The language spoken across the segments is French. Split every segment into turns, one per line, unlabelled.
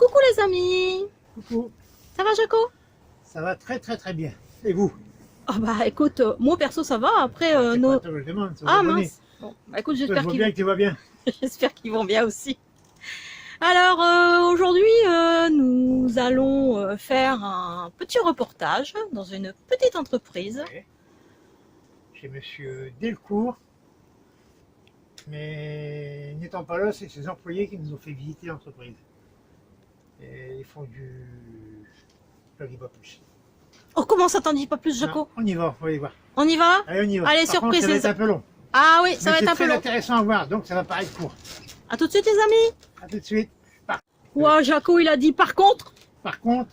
Coucou les amis.
Coucou,
Ça va Jaco?
ça va très bien. Et vous?
Ah bah écoute, moi perso ça va, après
C'est
nos...
pas toi que je demande, c'est vos
Ah
abonnés.
mince. Bon, bah écoute,
Toi, je vois bien que tu vas bien.
j'espère qu'ils vont bien aussi. Alors aujourd'hui, nous allons faire un petit reportage dans une petite entreprise.
Ouais. Chez monsieur Delcourt. Mais n'étant pas là, c'est ses employés qui nous ont fait visiter l'entreprise. Et ils font du... Je ne dis pas plus.
Oh, comment ça t'en dit pas plus Jaco?
Non, on y va, faut aller voir.
On y va?
Allez, on y va.
Allez,
Par contre,
surprise
ça va
les
être un peu long.
Ah oui, ça
Mais
va être
c'est
un peu
très
long.
intéressant à voir, donc ça va paraître court.
À tout de suite les amis.
A tout de suite.
Ouah, Jaco il a dit par contre.
Par contre,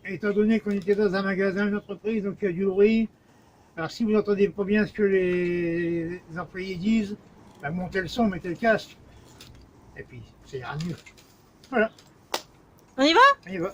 étant donné qu'on était dans un magasin, une entreprise, donc il y a du bruit. Alors si vous n'entendez pas bien ce que les employés disent, bah, montez le son, mettez le casque. Et puis, ça ira mieux. Voilà,
On y va?
on y va.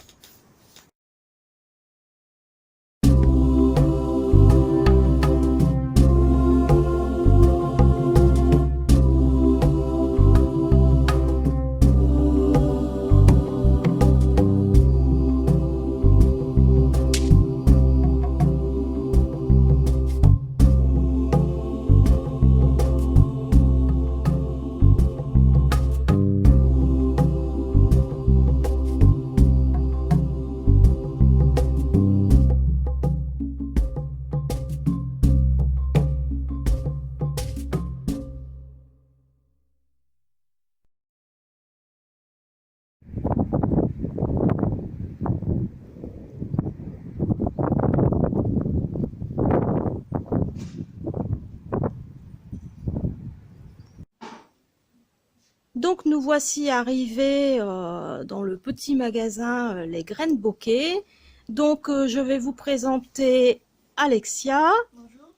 Donc nous voici arrivés dans le petit magasin Les Graines Bokeh. Donc je vais vous présenter Alexia,
Bonjour.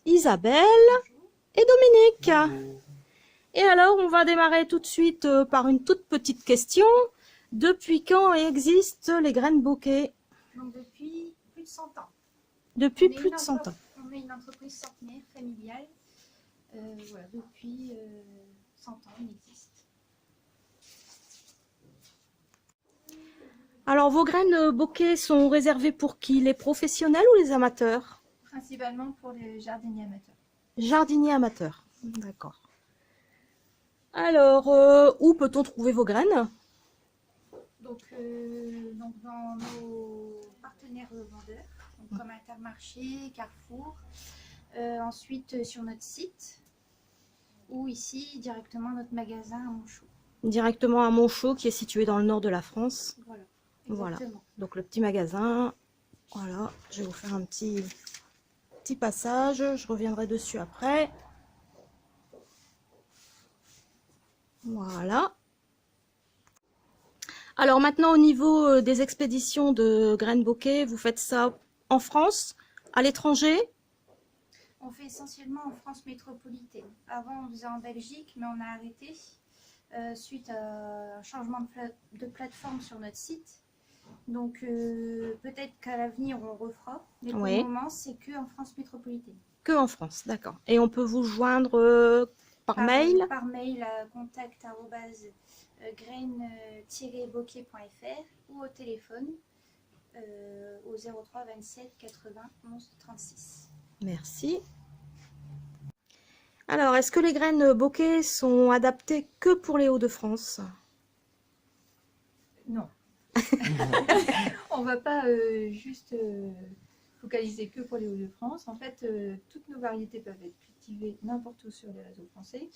Isabelle
Bonjour.
et Dominique. Et alors on va démarrer tout de suite par une toute petite question. Depuis quand existent Les Graines Bokeh?
Donc depuis plus de 100 ans.
Depuis
On est
plus
une
de 100 ans.
On est une entreprise centenaire, familiale. Voilà, depuis 100 ans, on existe.
Alors vos graines bokeh sont réservées pour qui? Les professionnels ou les amateurs?
Principalement pour les jardiniers amateurs.
Jardiniers amateurs. D'accord. Alors, où peut-on trouver vos graines?
Donc dans nos partenaires vendeurs, donc comme Intermarché, Carrefour. Ensuite sur notre site ou ici directement notre magasin à Montchaux.
Directement à Montchaux, qui est situé dans le nord de la France.
Voilà.
Voilà.
Exactement.
Donc le petit magasin. Voilà, je vais vous faire un petit passage. Je reviendrai dessus après. Voilà. Alors maintenant, au niveau des expéditions de graines bokeh, vous faites ça en France, à l'étranger?
On fait essentiellement en France métropolitaine. Avant, on faisait en Belgique, mais on a arrêté suite à un changement de plateforme sur notre site. Donc, peut-être qu'à l'avenir, on refera. Mais pour
Oui.
le moment, c'est que en France métropolitaine.
Que en France, d'accord. Et on peut vous joindre par mail?
Par mail à contact@graines-bokeh.fr ou au téléphone au 03 27 80 11 36.
Merci. Alors, est-ce que les graines bokeh sont adaptées que pour les Hauts-de-France?
Non. On va pas juste focaliser que pour les Hauts-de-France. En fait, toutes nos variétés peuvent être cultivées n'importe où sur les réseaux français.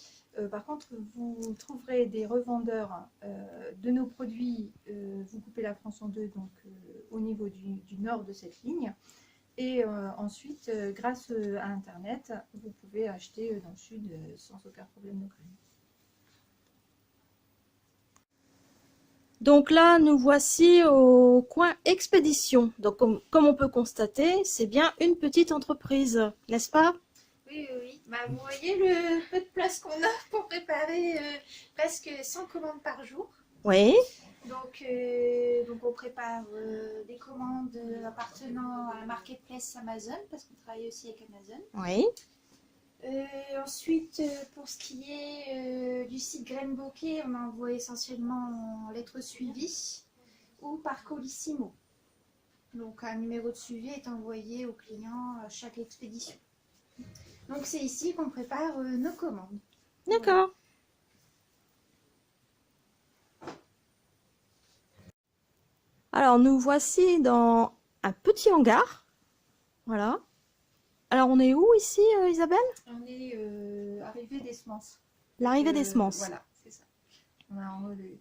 Par contre, vous trouverez des revendeurs de nos produits. Vous coupez la France en deux, donc au niveau du nord de cette ligne. Et ensuite, grâce à Internet, vous pouvez acheter dans le sud sans aucun problème nos graines.
Donc là, nous voici au coin expédition. Donc comme on peut constater, c'est bien une petite entreprise, n'est-ce pas?
Oui, oui, oui. Bah, vous voyez le peu de place qu'on a pour préparer presque 100 commandes par jour.
Oui.
Donc on prépare des commandes appartenant à la marketplace Amazon, parce qu'on travaille aussi avec Amazon.
Oui.
Ensuite, pour ce qui est du site Graines Bokeh, on envoie essentiellement en lettres suivies ou par colissimo. Donc un numéro de suivi est envoyé au client à chaque expédition. Donc c'est ici qu'on prépare nos commandes.
D'accord. Alors, nous voici dans un petit hangar. Voilà. Alors, on est où ici, Isabelle?
On est arrivé des semences.
L'arrivée des semences.
Voilà, c'est ça.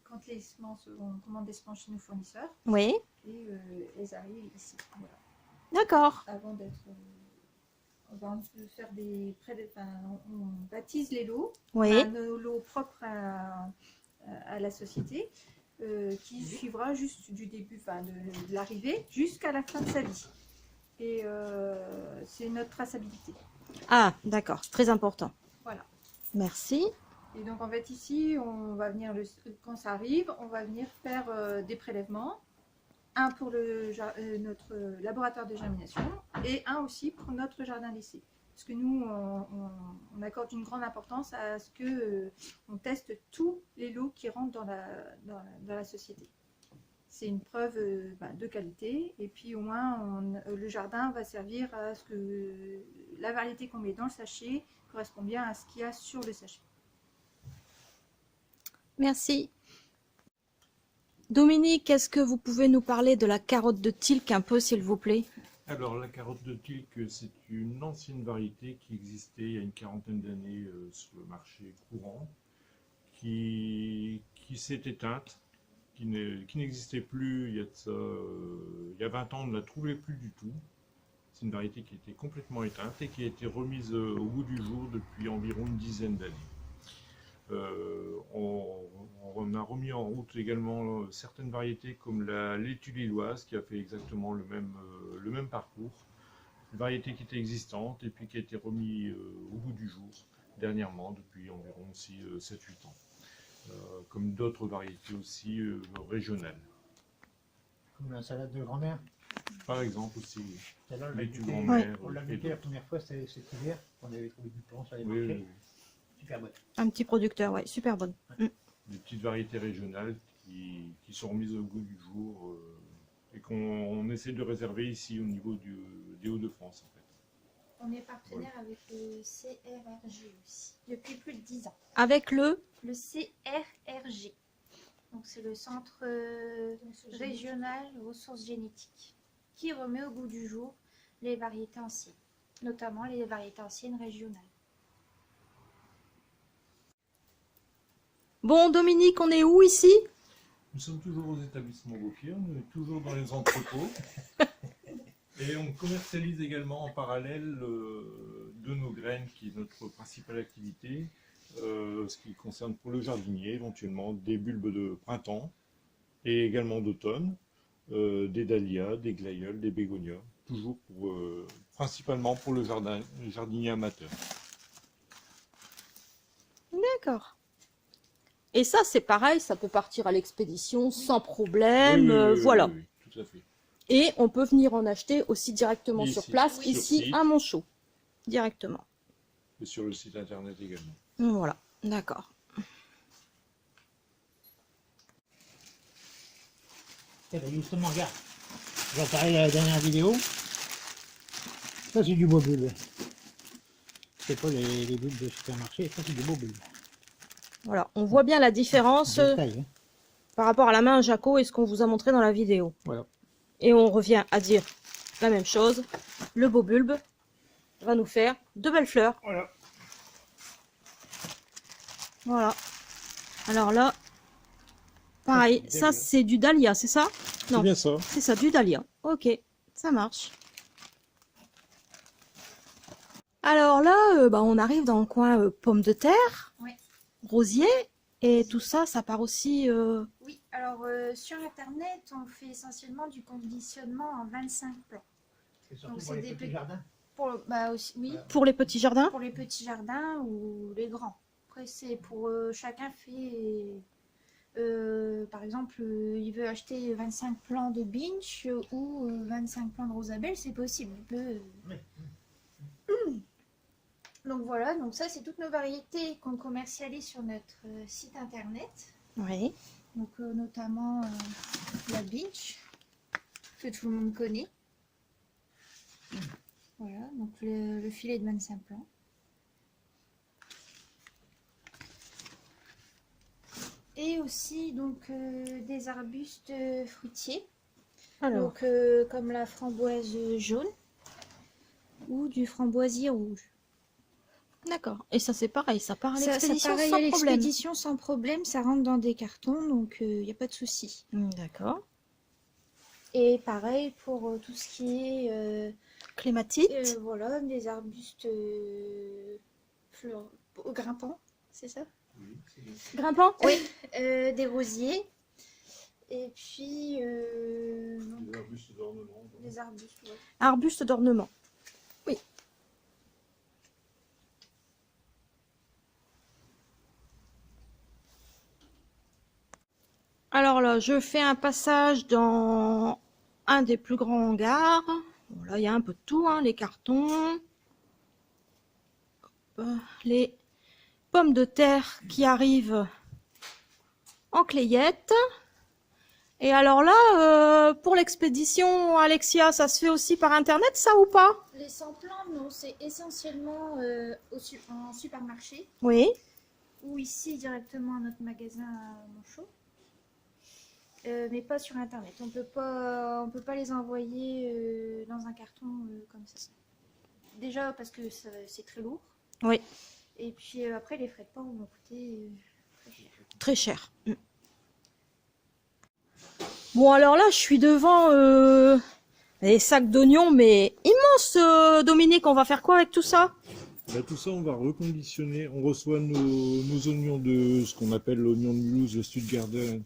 Quand les semences, on commande des semences chez nos fournisseurs
Oui,
et elles arrivent ici. Voilà.
d'accord.
Avant d'être. On va faire des on baptise les lots,
Oui,
nos lots propres à la société, qui suivra juste du début, de l'arrivée jusqu'à la fin de sa vie. Et c'est notre traçabilité.
ah, d'accord, c'est très important.
Voilà.
Merci.
Et donc en fait ici, on va venir quand ça arrive, on va venir faire des prélèvements. Un pour notre laboratoire de germination et un aussi pour notre jardin d'essai. Parce que nous, on accorde une grande importance à ce que on teste tous les lots qui rentrent dans la société. C'est une preuve de qualité et puis au moins le jardin va servir à ce que la variété qu'on met dans le sachet correspond bien à ce qu'il y a sur le sachet.
Merci. Dominique, est-ce que vous pouvez nous parler de la carotte de Tilk un peu, s'il vous plaît?
Alors, la carotte de Tilk, c'est une ancienne variété qui existait il y a une quarantaine d'années sur le marché courant, qui s'est éteinte, qui n'existait plus il y a de ça, il y a 20 ans, on ne la trouvait plus du tout. C'est une variété qui était complètement éteinte et qui a été remise au goût du jour depuis environ une dizaine d'années. On a remis en route également certaines variétés comme la laitue lilloise qui a fait exactement le même parcours. Une variété qui était existante et puis qui a été remise au goût du jour dernièrement depuis environ aussi 7-8 ans. Comme d'autres variétés aussi régionales.
Comme la salade de grand-mère.
Par exemple aussi,
Celle-là,
laitue
goûté-
grand-mère.
On l'a
et
goûté la
d'autres.
première fois, c'était cet hiver. On avait trouvé du plan sur les
Oui,
marchés.
oui, oui.
Super bon.
Un petit producteur, ouais, super bonne.
Des petites variétés régionales qui sont remises au goût du jour et qu'on essaie de réserver ici au niveau des Hauts-de-France en fait.
On est partenaire avec le CRRG aussi, depuis plus de 10 ans.
Avec le...
Le CRRG, donc c'est le Centre Régional Ressources Génétiques, qui remet au goût du jour les variétés anciennes, notamment les variétés anciennes régionales.
Bon, Dominique, on est où ici?
Nous sommes toujours aux établissements Bokeh, on est toujours dans les entrepôts et on commercialise également en parallèle de nos graines qui est notre principale activité, ce qui concerne pour le jardinier éventuellement des bulbes de printemps et également d'automne, des dahlias, des glaïeuls, des bégonias, toujours principalement pour le jardinier amateur.
D'accord. Et ça, c'est pareil, ça peut partir à l'expédition sans problème,
Oui, oui, oui,
voilà.
oui, oui, tout à fait.
Et on peut venir en acheter aussi directement
Ici,
sur place,
sur
ici
site.
à Montchaux, directement.
Et sur le site internet également.
Voilà, d'accord.
Eh ben justement, regarde. J'en parlais dans la dernière vidéo. Ça, c'est du beau bulbe. C'est pas les bulbes de supermarché, ça, c'est du beau bulbe.
Voilà, on voit bien la différence
Détail, hein.
par rapport à la main à Jaco et ce qu'on vous a montré dans la vidéo.
Voilà.
Et on revient à dire la même chose. Le beau bulbe va nous faire de belles fleurs.
Voilà.
Voilà. Alors là, pareil, ça c'est du dahlia, c'est ça? Non,
C'est bien ça.
c'est ça, du dahlia. Ok, ça marche. Alors là, on arrive dans le coin pommes de terre,
Oui.
rosier, et tout ça, ça part aussi...
Oui, alors sur Internet, on fait essentiellement du conditionnement en 25 plants.
C'est surtout
Donc,
pour
c'est
les
des
petits
petits-
jardins.
Oui,
Pour les petits jardins?
pour les petits jardins ou les grands. Après, c'est pour chacun fait. Par exemple, il veut acheter 25 plants de binch ou 25 plants de rosabelle, c'est possible. Il peut,
Oui.
Donc voilà, donc ça c'est toutes nos variétés qu'on commercialise sur notre site internet.
Oui.
Donc notamment la Binch, que tout le monde connaît. Voilà, donc le filet de 25 plans. Et aussi donc des arbustes fruitiers,
Alors,
donc comme la framboise jaune ou du framboisier rouge.
d'accord. Et ça, c'est pareil, ça part à
Ça
l'expédition
pareil
sans
à
problème.
l'expédition sans problème, ça rentre dans des cartons, donc il n'y a pas de souci.
D'accord.
Et pareil pour tout ce qui est
Clématite.
voilà, des arbustes grimpants, c'est ça?
Oui, c'est bien.
Grimpant.
Oui, des rosiers. Et puis
Des arbustes d'ornement.
des arbustes. Ouais.
Arbuste d'ornement. Oui. Alors là, je fais un passage dans un des plus grands hangars. Bon, là, il y a un peu de tout, hein, les cartons, hop, les pommes de terre qui arrivent en clayette. Et alors là, pour l'expédition, Alexia, ça se fait aussi par internet, ça ou pas?
Les sans-plans, non, c'est essentiellement en supermarché
Oui.
ou ici directement à notre magasin à Monchaux. Mais pas sur internet. On peut pas les envoyer dans un carton comme ça. Déjà parce que c'est très lourd.
Oui.
Et puis après les frais de port vont coûter très cher.
Très cher. Bon, alors là, je suis devant les sacs d'oignons, mais immenses, Dominique. On va faire quoi avec tout ça?
Là, tout ça, on va reconditionner. On reçoit nos oignons de ce qu'on appelle l'oignon de Mulhouse, le Stuttgarten,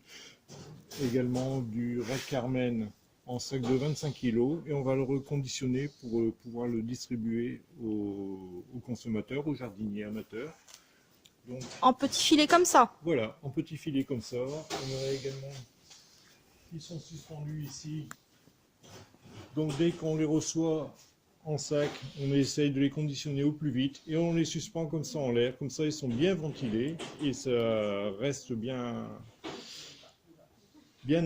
également du Red Carmen en sac de 25 kg. Et on va le reconditionner pour pouvoir le distribuer aux consommateurs, aux jardiniers amateurs. Donc,
En petits filets comme ça.
voilà, en petits filets comme ça. On en a également qui sont suspendus ici. Donc dès qu'on les reçoit en sac, on essaye de les conditionner au plus vite et on les suspend comme ça en l'air. Comme ça, ils sont bien ventilés et ça reste bien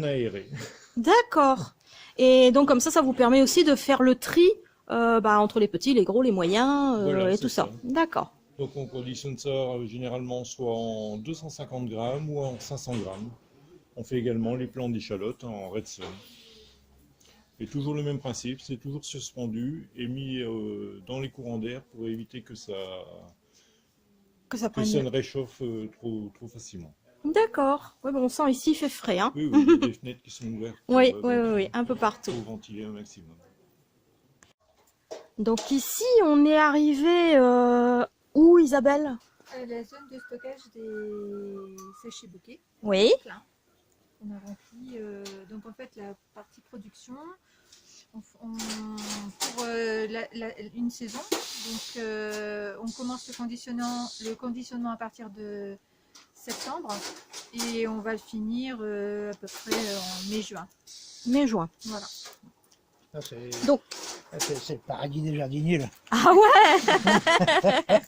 aéré.
D'accord. Et donc comme ça vous permet aussi de faire le tri entre les petits, les gros, les moyens
Voilà,
et
c'est
tout ça.
ça.
D'accord.
Donc on conditionne ça généralement soit en 250 grammes ou en 500 grammes. On fait également les plants d'échalotes en red sun. Et toujours le même principe, c'est toujours suspendu et mis dans les courants d'air pour éviter que ça ne réchauffe trop facilement.
D'accord. Ouais, bon, on sent ici il fait frais, hein.
Oui, il y a des fenêtres qui sont ouvertes
Oui,
pour,
oui, un peu partout.
pour ventiler un maximum.
Donc ici on est arrivé où, Isabelle?
La zone de stockage des sachets bouquets.
Oui.
Plein. On a rempli donc en fait la partie production pour une saison. Donc on commence le conditionnement à partir de septembre et on va le finir à peu près en mai-juin.
Mai-juin.
Voilà.
Ça, c'est
Donc-
c'est le paradis des jardiniers, là.
Ah ouais.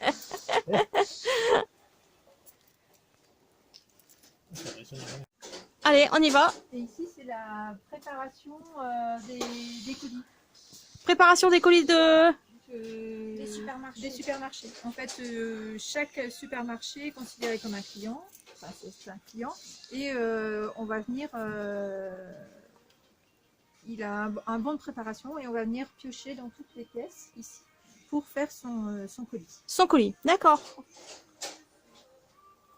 Allez, on y va.
Et ici c'est la préparation des colis.
Préparation des colis de...
Des
supermarchés.
Des supermarchés. En fait, chaque supermarché est considéré comme un client. Enfin, c'est un client. Et on va venir... il a un bon de préparation et on va venir piocher dans toutes les pièces ici pour faire son colis.
Son colis, d'accord.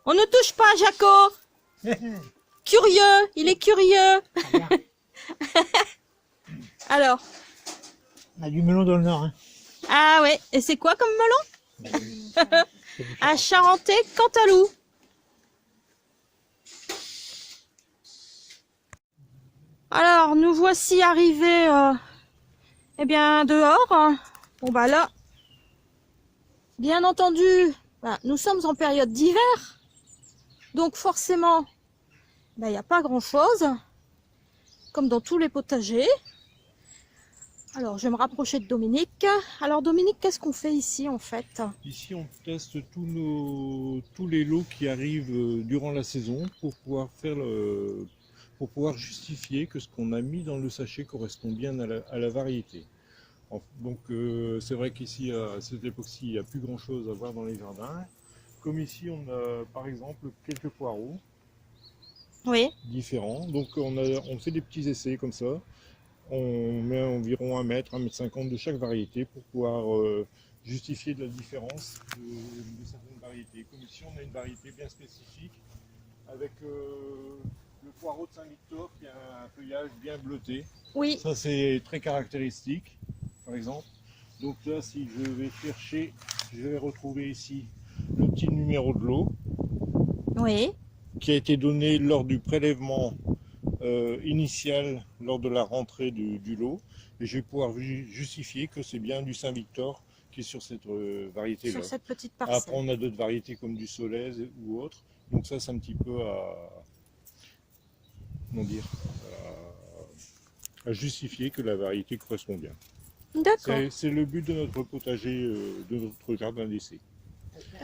On ne touche pas, Jaco. Curieux, il est curieux. Alors,
On a du melon dans le nord. Hein.
ah ouais, et c'est quoi comme melon?
C'est du
Un charentais Cantalou. Alors, nous voici arrivés eh bien, dehors. Bon, bah là, bien entendu, nous sommes en période d'hiver. Donc, forcément, il n'y a pas grand-chose. Comme dans tous les potagers. Alors, je vais me rapprocher de Dominique. Alors, Dominique, qu'est-ce qu'on fait ici, en fait?
Ici, on teste tous les lots qui arrivent durant la saison pour pouvoir pour pouvoir justifier que ce qu'on a mis dans le sachet correspond bien à la variété. Donc, c'est vrai qu'ici, à cette époque-ci, il n'y a plus grand-chose à voir dans les jardins. Comme ici, on a par exemple quelques poireaux
Oui,
différents. Donc, on fait des petits essais comme ça. On met environ 1 mètre, 1,50 m de chaque variété pour pouvoir justifier de la différence de certaines variétés. Comme ici, on a une variété bien spécifique avec le poireau de Saint-Victor qui a un feuillage bien bleuté.
oui,
Ça, c'est très caractéristique, par exemple. Donc là, si je vais chercher, je vais retrouver ici le petit numéro de lot
oui.
qui a été donné lors du prélèvement initial lors de la rentrée du lot, et je vais pouvoir justifier que c'est bien du Saint-Victor qui est sur cette variété-là.
Sur cette petite
Après,
parcelle.
on a d'autres variétés comme du Solèze ou autre, donc ça, c'est un petit peu comment dire, à justifier que la variété correspond bien.
D'accord.
C'est le but de notre potager, de notre jardin d'essai.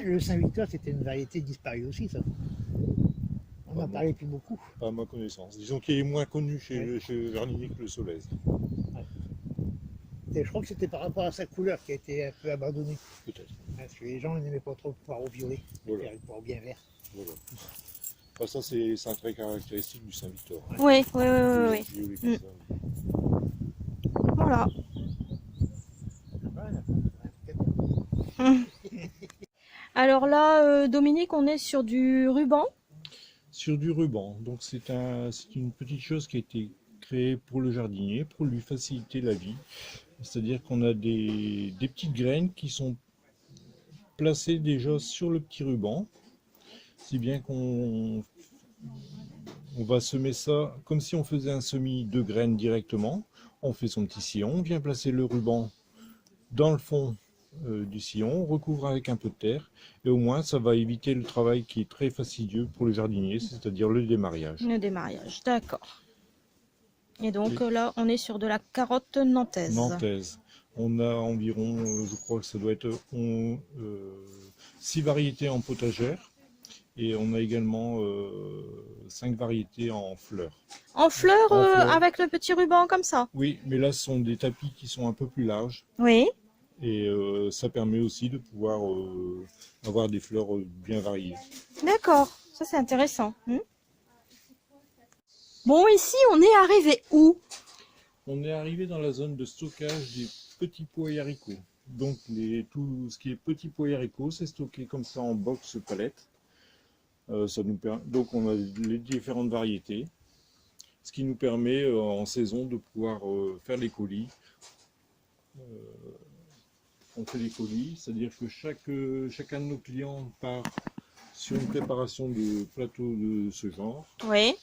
Le Saint-Victor, c'était une variété disparue aussi, ça. On n'en parlait plus beaucoup.
Pas à ma connaissance. Disons qu'il est moins connu chez Vernini que le Solèze.
Et je crois que c'était par rapport à sa couleur qui a été un peu abandonnée.
Peut-être.
Parce que les gens n'aimaient pas trop le poireau violet,
Voilà.
le poireau bien vert.
Voilà. Enfin, ça, c'est un trait caractéristique du Saint-Victor.
Oui, oui, oui, oui.
Violet
Mm.
comme ça.
Voilà.
Voilà.
Alors là, Dominique, on est sur du ruban.
Sur du ruban. Donc c'est une petite chose qui a été créée pour le jardinier, pour lui faciliter la vie. C'est-à-dire qu'on a des petites graines qui sont placées déjà sur le petit ruban, si bien qu'on va semer ça comme si on faisait un semis de graines directement. On fait son petit sillon, on vient placer le ruban dans le fond du sillon, on recouvre avec un peu de terre, et au moins ça va éviter le travail qui est très fastidieux pour le jardinier, c'est-à-dire le démariage.
Le démariage, d'accord. Et donc là, on est sur de la carotte nantaise.
Nantaise. On a environ, je crois que ça doit être 6 variétés en potagère, et on a également 5 variétés en fleurs.
En fleurs,
En fleurs.
avec le petit ruban comme ça.
Oui, mais là ce sont des tapis qui sont un peu plus larges,
Oui.
et ça permet aussi de pouvoir avoir des fleurs bien variées.
D'accord, ça c'est intéressant. Bon, ici, on est arrivé où?
On est arrivé dans la zone de stockage des petits pois et haricots. Donc tout ce qui est petits pois et haricots, c'est stocké comme ça en box palette. Donc on a les différentes variétés, ce qui nous permet en saison de pouvoir faire les colis. On fait les colis, c'est-à-dire que chacun de nos clients part sur une préparation de plateau de ce genre.
Oui.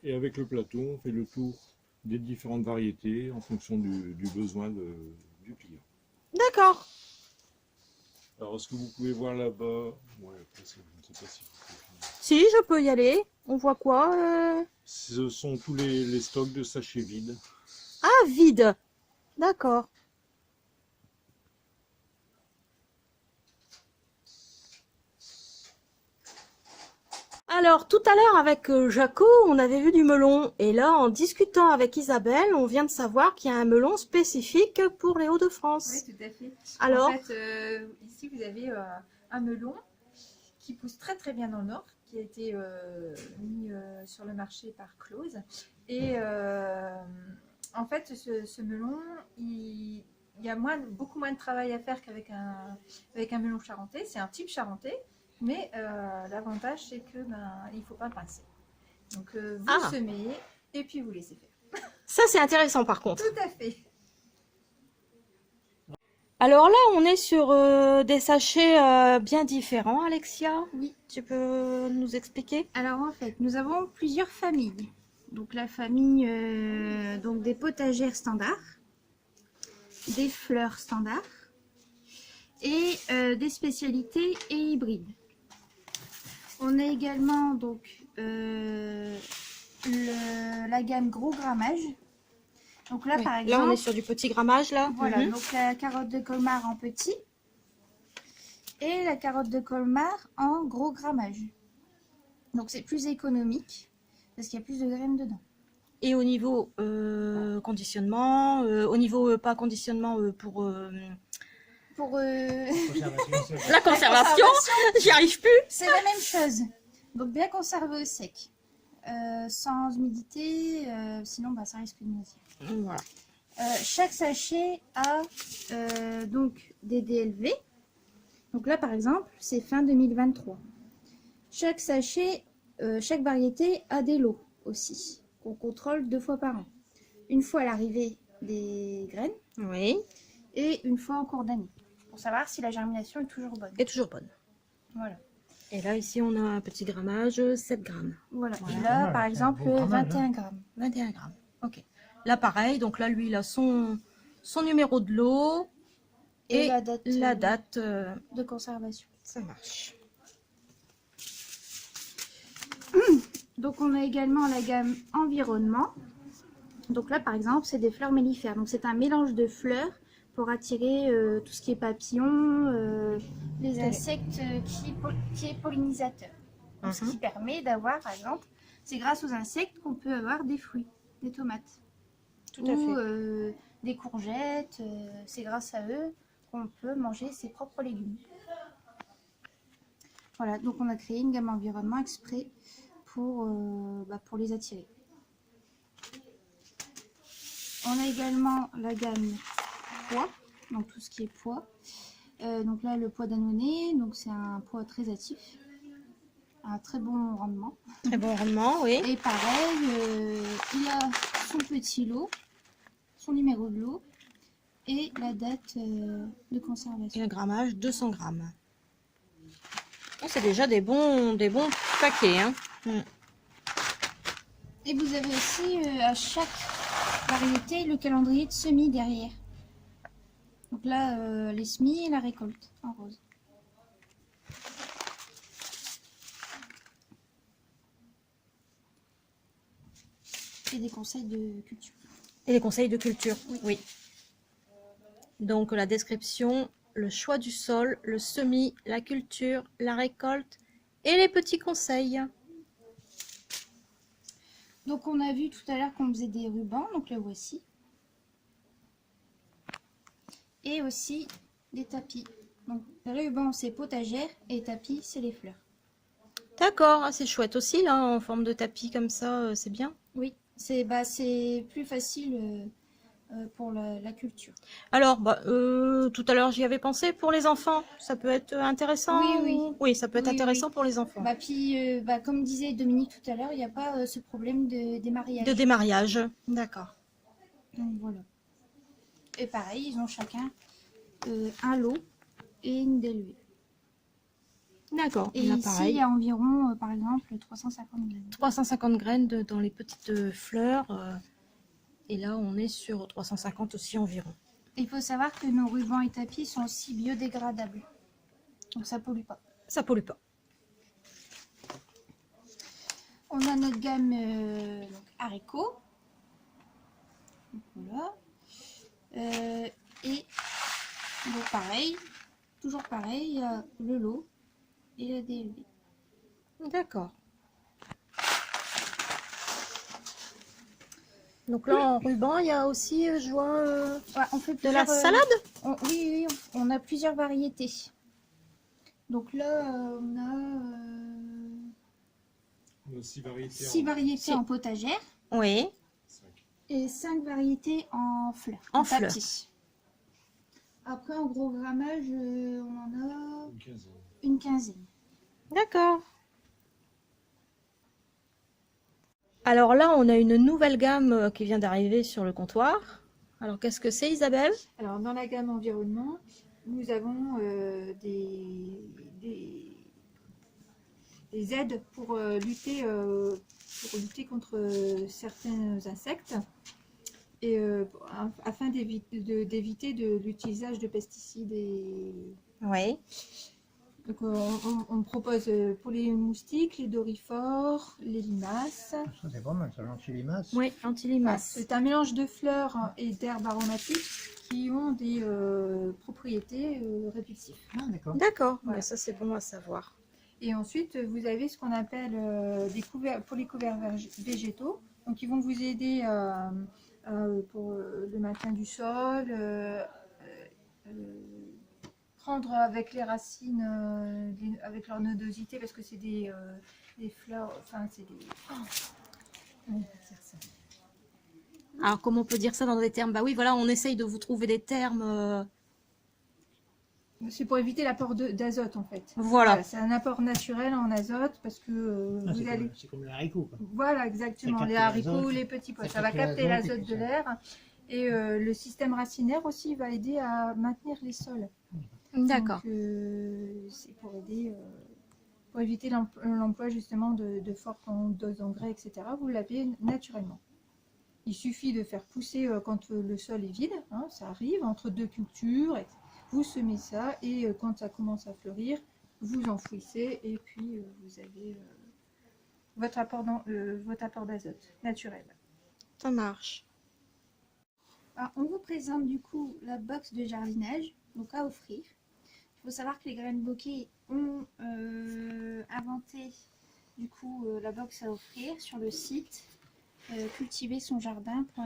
Et avec le plateau, on fait le tour des différentes variétés en fonction du besoin du client.
D'accord.
Alors, ce que vous pouvez voir là-bas, ouais, après, je ne sais pas si vous pouvez filmer.
Si, je peux y aller. On voit quoi
Ce sont tous les stocks de sachets vides.
Ah, vide. D'accord. Alors, tout à l'heure avec Jaco, on avait vu du melon. Et là, en discutant avec Isabelle, on vient de savoir qu'il y a un melon spécifique pour les Hauts-de-France.
Oui, tout à fait.
Alors,
En fait, ici, vous avez un melon qui pousse très très bien dans le nord, qui a été mis sur le marché par Close. Et en fait, ce melon, il y a beaucoup moins de travail à faire qu'avec un melon charentais. C'est un type charentais, mais l'avantage, c'est que il ne faut pas pincer. Donc, vous semez et puis vous laissez faire.
ça c'est intéressant par contre.
Tout à fait.
Alors là, on est sur des sachets bien différents, Alexia.
Oui.
Tu peux nous expliquer?
Alors en fait, nous avons plusieurs familles. Donc la famille donc des potagères standards, des fleurs standards et des spécialités et hybrides. On a également donc la gamme gros grammage Donc là,
Oui.
par
Là,
exemple,
on est sur du petit grammage, là.
voilà,
Mhm.
donc la carotte de Colmar en petit et la carotte de Colmar en gros grammage. Donc c'est plus économique parce qu'il y a plus de graines dedans.
Et au niveau conditionnement, au niveau pas conditionnement pour
Pour
la conservation, j'y arrive plus.
c'est la même chose. Donc bien conservé au sec. Sans humidité, sinon bah, ça risque de moisir.
Voilà.
Chaque sachet a donc des DLV. Donc là, par exemple, c'est fin 2023. Chaque sachet, chaque variété a des lots aussi, qu'on contrôle 2 fois par an. Une fois à l'arrivée des graines
Oui.
et une fois en cours d'année, pour savoir si la germination est toujours bonne.
Et toujours bonne.
Voilà.
Et là, ici, on a un petit grammage, 7 grammes.
Voilà.
Voilà.
Et là,
Pas mal,
par
c'est un
exemple,
beau grammage,
21 grammes.
21 grammes. Ok. Là, pareil. Donc là, lui, il a son numéro de lot et la date.
De conservation.
Ça marche.
Donc on a également la gamme environnement. Donc là par exemple c'est des fleurs mellifères. Donc c'est un mélange de fleurs pour attirer tout ce qui est papillons, les insectes qui est pollinisateur. Donc ce qui permet d'avoir par exemple, c'est grâce aux insectes qu'on peut avoir des fruits, des tomates.
Tout à
ou
fait.
des courgettes, c'est grâce à eux qu'on peut manger ses propres légumes. Voilà, donc on a créé une gamme environnement exprès pour les attirer. On a également la gamme pois, donc tout ce qui est pois. Donc là, le pois d'annonay, donc c'est un pois très actif, un très bon rendement.
Très bon rendement, oui.
Et pareil, il a son petit lot, son numéro de lot et la date de
Et
conservation.
le grammage, 200 grammes. Oh, c'est déjà des bons paquets. Hein.
Et vous avez aussi à chaque variété le calendrier de semis derrière. Donc là, les semis et la récolte en rose. Et des conseils de culture.
Et les conseils de culture, oui. Donc la description, le choix du sol, le semis, la culture, la récolte et les petits conseils.
Donc on a vu tout à l'heure qu'on faisait des rubans, donc le voici. Et aussi des tapis. Donc les rubans c'est potagère et tapis c'est les fleurs.
D'accord, c'est chouette aussi là, en forme de tapis comme ça, c'est bien.
Oui, c'est plus facile pour la culture.
Alors, tout à l'heure j'y avais pensé pour les enfants, ça peut être intéressant.
Oui.
Oui, ça peut être
Oui,
intéressant
oui.
pour les enfants.
Puis, comme disait Dominique tout à l'heure, il n'y a pas ce problème de démariage.
De démariage, d'accord.
Donc voilà. Et pareil, ils ont chacun un lot et une DLV.
D'accord,
Et
là
ici,
pareil.
il y a environ, par exemple, 350 graines.
350 graines dans les petites fleurs. Et là, on est sur 350 aussi environ.
Il faut savoir que nos rubans et tapis sont aussi biodégradables. Donc ça pollue pas.
Ça pollue pas.
On a notre gamme donc haricots. Donc voilà. Et donc pareil, toujours pareil, il y a le lot et la DLV.
D'accord. Donc là, en ruban, il y a aussi, je vois,
Ouais, on fait
de la
plusieurs,
salade.
oui, on a plusieurs variétés. Donc là, on a
6 variétés.
6 variétés en potagère
Oui.
et 5 variétés en fleurs.
En fleurs.
tapis. Après, en gros grammage, on en a
Une quinzaine.
une quinzaine.
D'accord. Alors là, on a une nouvelle gamme qui vient d'arriver sur le comptoir. Alors, qu'est-ce que c'est, Isabelle?
Alors, dans la gamme environnement, nous avons des aides pour lutter contre certains insectes et afin d'éviter de l'utilisation de pesticides.
Oui.
Donc on propose pour les moustiques, les dorifores, les limaces.
Ça, c'est pas mal, ça, l'anti-limace.
Oui, anti-limaces.
C'est un mélange de fleurs et d'herbes aromatiques qui ont des propriétés répulsives.
Ah, d'accord.
D'accord,
Voilà.
mais ça c'est bon à savoir.
Et ensuite, vous avez ce qu'on appelle des couverts, pour les couverts végétaux. Donc, ils vont vous aider pour le maintien du sol, prendre avec les racines, avec leur nodosité, parce que c'est des fleurs, enfin, c'est des... comment on peut dire ça ?
Alors comment on peut dire ça dans des termes? Bah oui, voilà, on essaye de vous trouver des termes.
C'est pour éviter l'apport d'azote, en fait.
Voilà.
C'est un apport naturel en azote, parce que
Ah,
vous allez...
c'est comme le haricot, quoi.
Voilà, exactement.
Ça
Les
capte
haricots,
l'azote.
les petits pois.
Ça
Ça va
capte
capter
l'azote et
l'azote
tout
de
ça.
l'air. Et le système racinaire aussi va aider à maintenir les sols.
D'accord.
Donc, c'est pour aider, pour éviter l'emploi justement de fortes doses d'engrais, etc. Vous l'avez naturellement. Il suffit de faire pousser quand le sol est vide. Hein, ça arrive entre deux cultures. Vous semez ça et quand ça commence à fleurir, vous enfouissez et puis vous avez votre apport d'azote naturel.
Ça marche.
Alors, on vous présente du coup la box de jardinage, donc à offrir. Il faut savoir que les graines bokeh ont inventé du coup la box à offrir sur le site cultiversonjardin.fr.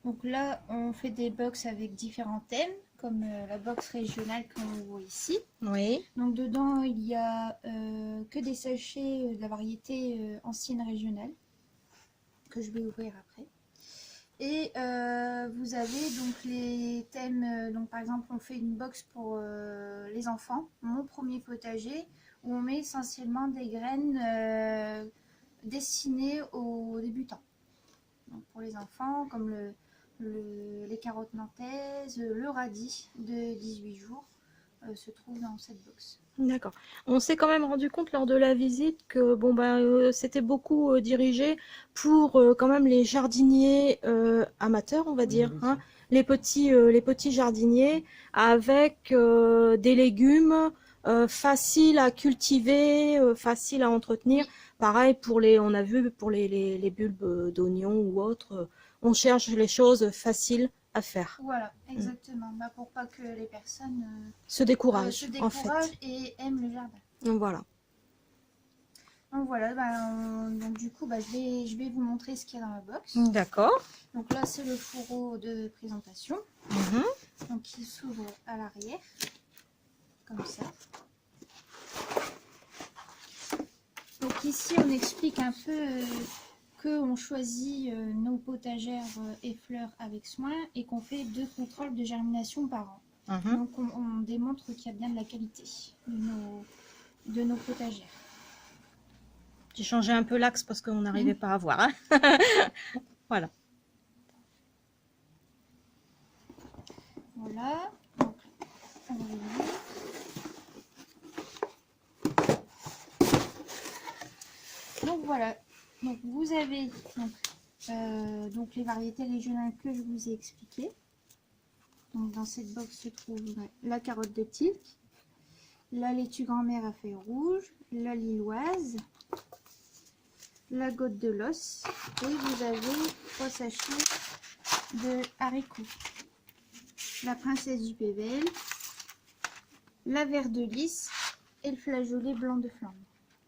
Donc là, on fait des box avec différents thèmes, comme la box régionale qu'on voit ici.
Oui.
Donc dedans, il y a que des sachets de la variété ancienne régionale, que je vais ouvrir après. Et vous avez donc les thèmes, donc par exemple on fait une box pour les enfants, mon premier potager, où on met essentiellement des graines destinées aux débutants. Donc pour les enfants, comme les carottes nantaises, le radis de 18 jours se trouve dans cette box.
D'accord. On s'est quand même rendu compte lors de la visite que bon c'était beaucoup dirigé pour quand même les jardiniers amateurs, on va dire, hein, les petits jardiniers avec des légumes faciles à cultiver, faciles à entretenir. Pareil on a vu pour les bulbes d'oignons ou autres, on cherche les choses faciles à faire.
Voilà, exactement. Bah, pour pas que les personnes
Se découragent,
se
en fait.
découragent et aiment le jardin.
Donc voilà.
Donc voilà, donc du coup, je vais vous montrer ce qu'il y a dans la box.
D'accord.
Donc là, c'est le fourreau de présentation.
Mhm.
Donc il s'ouvre à l'arrière, comme ça. Donc ici, on explique un peu qu'on choisit nos potagères et fleurs avec soin et qu'on fait 2 contrôles de germination par an.
Mhm.
Donc on démontre qu'il y a bien de la qualité de nos potagères.
J'ai changé un peu l'axe parce qu'on n'arrivait pas à voir. Hein. Voilà.
Voilà. Donc, on va ouvrir. Donc voilà. Donc vous avez donc les variétés régionales que je vous ai expliquées. Donc dans cette box se trouve la carotte de Tilk, la laitue grand-mère à feuilles rouges, la lilloise, la goutte de l'os et vous avez 3 sachets de haricots. La princesse du Pével, la vert de lys et le flageolet blanc de flamme.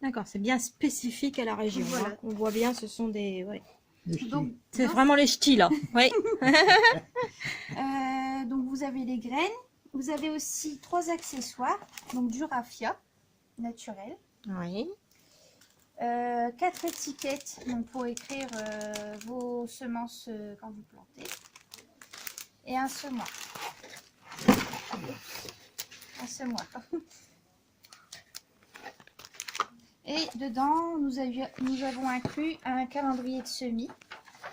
D'accord, c'est bien spécifique à la région.
Voilà.
Hein. On voit bien, ce sont des... Ouais.
Donc,
C'est vraiment les ch'tis, là. Oui.
donc vous avez les graines, vous avez aussi 3 accessoires, donc du raffia naturel,
Oui.
4 étiquettes donc pour écrire vos semences quand vous plantez, et un semoir. Un semoir. Et dedans, nous avons inclus un calendrier de semis.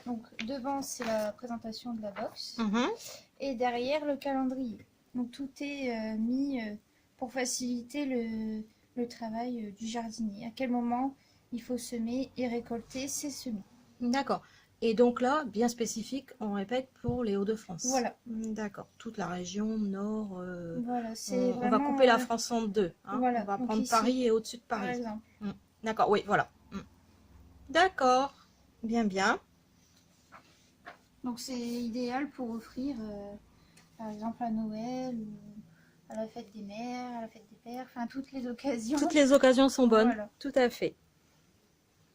Donc devant, c'est la présentation de la box.
Mhm.
Et derrière, le calendrier. Donc tout est mis pour faciliter le travail du jardinier. À quel moment il faut semer et récolter ses semis.
D'accord. Et donc là, bien spécifique, on répète pour les Hauts-de-France.
Voilà.
D'accord. Toute la région nord.
Voilà, c'est
On va
vraiment,
couper la France en deux. Hein.
voilà,
On va
donc
prendre
ici,
Paris et au-dessus de
par
Paris.
exemple.
D'accord, oui, voilà. D'accord. Bien, bien.
Donc c'est idéal pour offrir, par exemple, à Noël, ou à la fête des mères, à la fête des pères, enfin toutes les occasions.
Toutes les occasions sont bonnes.
Voilà.
Tout à fait.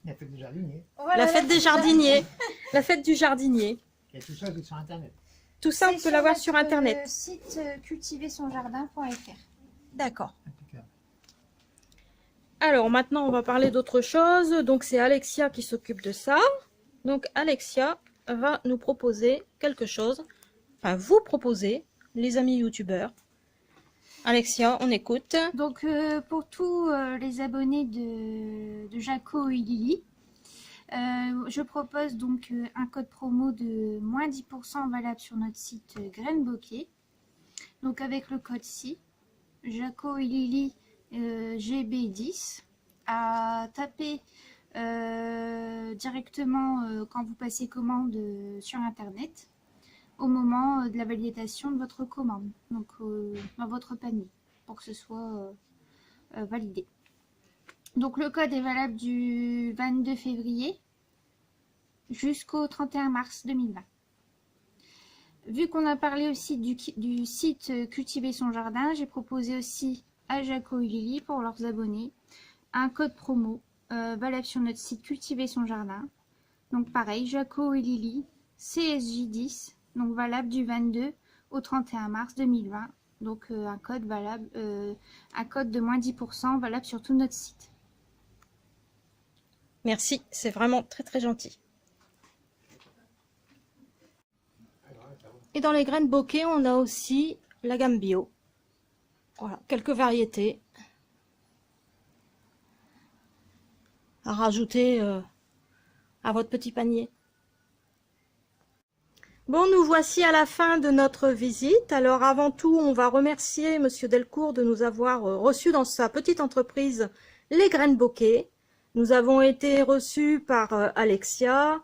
La fête des jardiniers.
Voilà,
La fête des jardiniers. La fête du jardinier.
Et tout ça, c'est sur Internet.
Tout ça, on
C'est
peut l'avoir
notre,
sur Internet.
site cultiversonjardin.fr.
D'accord.
Impeccable.
Alors, maintenant, on va parler d'autre chose. Donc, c'est Alexia qui s'occupe de ça. Donc, Alexia va nous proposer quelque chose. Enfin, vous proposer, les amis youtubeurs. Alexia, on écoute.
Donc pour tous les abonnés de Jaco et Lily, je propose donc un code promo de moins 10% valable sur notre site Graines Bokeh. Donc avec le code CI, Jaco et Lily GB10, à taper directement quand vous passez commande sur internet au moment de la validation de votre commande, donc dans votre panier, pour que ce soit validé. Donc le code est valable du 22 février jusqu'au 31 mars 2020. Vu qu'on a parlé aussi du site Cultiver son jardin, j'ai proposé aussi à Jaco et Lily, pour leurs abonnés, un code promo valable sur notre site Cultiver son jardin. Donc pareil, Jaco et Lily, CSJ10, donc valable du 22 au 31 mars 2020. Donc un code valable, un code de moins 10% valable sur tout notre site.
Merci, c'est vraiment très très gentil. Et dans les graines bokeh, on a aussi la gamme bio. Voilà, quelques variétés à rajouter à votre petit panier. Bon, nous voici à la fin de notre visite. Alors avant tout, on va remercier Monsieur Delcourt de nous avoir reçus dans sa petite entreprise Les Graines Bokeh. Nous avons été reçus par Alexia,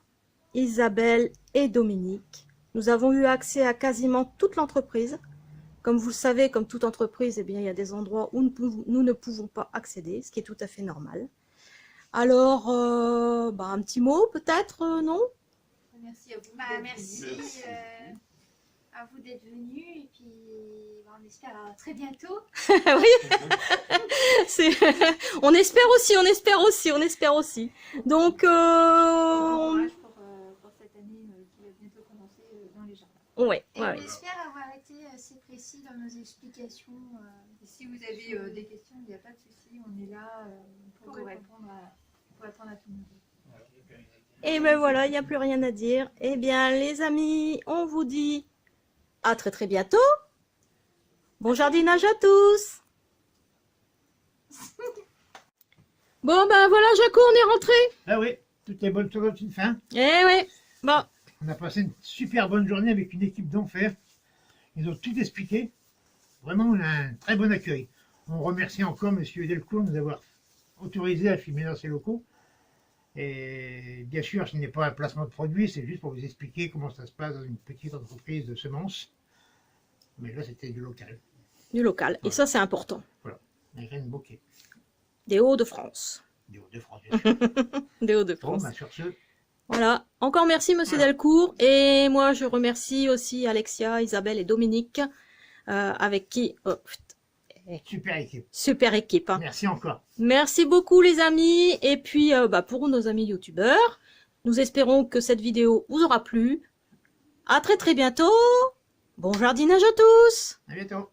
Isabelle et Dominique. Nous avons eu accès à quasiment toute l'entreprise. Comme vous le savez, comme toute entreprise, eh bien, il y a des endroits où nous ne pouvons pas accéder, ce qui est tout à fait normal. Alors, un petit mot peut-être, non?
Merci à vous.
Merci à vous d'être venus et puis on espère à très bientôt.
Oui, on espère aussi. Donc,
Bon courage pour cette année qui va bientôt commencer dans les jardins.
ouais.
Et on espère avoir été assez précis dans nos explications.
Et si vous avez des questions, il n'y a pas de souci, on est là pour vous répondre à tout le monde.
Et ben voilà, il n'y a plus rien à dire. Eh bien, les amis, on vous dit à très très bientôt. Bon jardinage à tous. Bon, ben voilà, Jaco, on est rentré.
Ah oui, toutes les bonnes choses ont une fin.
Eh ouais, bon.
On a passé une super bonne journée avec une équipe d'enfer. Ils ont tout expliqué. Vraiment, on a un très bon accueil. On remercie encore M. Delcourt de nous avoir autorisé à filmer dans ses locaux. Et bien sûr, ce n'est pas un placement de produit, c'est juste pour vous expliquer comment ça se passe dans une petite entreprise de semences. Mais là, c'était du local.
Du local. Et ça, c'est important.
Voilà, les graines bokeh.
Des Hauts-de-France.
Du Hauts-de-France, bien sûr.
Des
Bon,
Hauts-de-France.
sur ce,
Voilà. Encore merci, Monsieur Delcourt. Et moi, je remercie aussi Alexia, Isabelle et Dominique, avec qui...
super équipe.
super équipe. Hein.
Merci encore.
Merci beaucoup, les amis. Et puis, pour nos amis youtubeurs, nous espérons que cette vidéo vous aura plu. À très très bientôt. Bon jardinage à tous.
À bientôt.